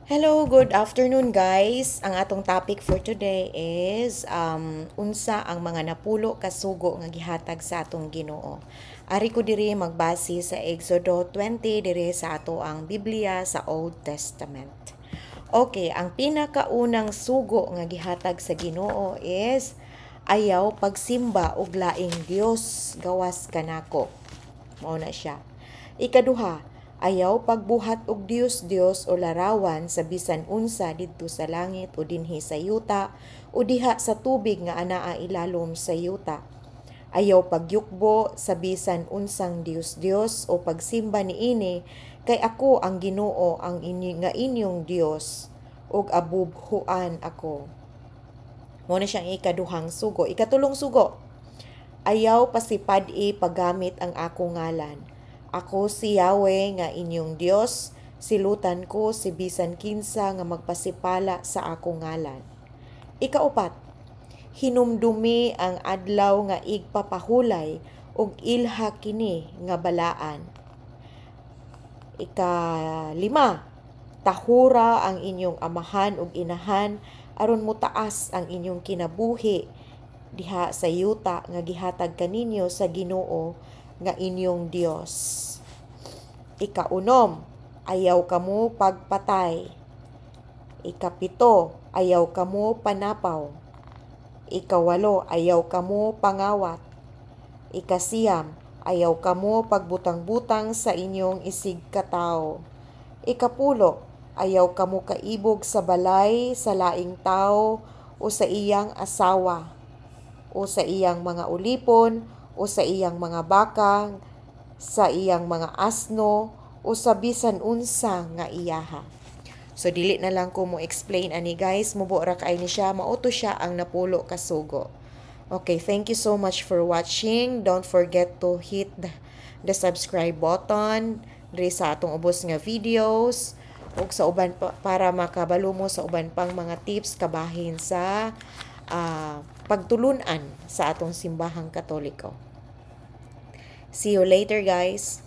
Hello, good afternoon guys. Ang atong topic for today is unsa ang mga napulo ka sugo nga gihatag sa atong Ginoo. Ari ko diri magbase sa Exodo 20 diri sa ato ang Biblia sa Old Testament. Okay, ang pinakaunang sugo nga gihatag sa Ginoo is ayaw pagsimba og laing Dios gawas kanako. Mao na siya. Ikaduha, ayaw pagbuhat og Dios o larawan sa bisan unsa didto sa langit o dinhi sa yuta o diha sa tubig nga anaa ilalom sa yuta. Ayaw pagyukbo sa bisan unsang Dios o pagsimba niini kay ako ang Ginoo ang nga inyong Dios ug abubhuan ako. Mo na siyang ikaduhang sugo. Ikatulong sugo, ayaw pasipad-i paggamit ang ako ngalan. Ako si Yahweh nga inyong Dios, silutan ko si bisan kinsa nga magpasipala sa ako ngalan. Ikaupat, hinumdumi ang adlaw nga igpapahulay ug ilha kini nga balaan. Ikalima, tahura ang inyong amahan ug inahan aron mutaas ang inyong kinabuhi diha sa yuta nga gihatag kaninyo sa Ginoo nga inyong Dios. Ikaunom, ayaw kamo pagpatay. Ikapito, ayaw kamo panapaw. Ikawalo, ayaw kamo pangawat. Ikasiyam, ayaw kamo pagbutang-butang sa inyong isig katawo. Ikapulo, ayaw kamo kaibog sa balay sa laing tao o sa iyang asawa o sa iyang mga ulipon o sa iyang mga baka, sa iyang mga asno, o sa bisan unsa nga iyaha. So, dili na lang ko mo explain ani guys. Mubo ra kay ni siya. Mauto siya ang napulo ka sugo. Okay, thank you so much for watching. Don't forget to hit the subscribe button diri sa atong ubos nga videos. Ug sa uban para makabalo mo sa uban pang mga tips kabahin sa pagtulunan sa atong simbahang Katoliko. See you later, guys.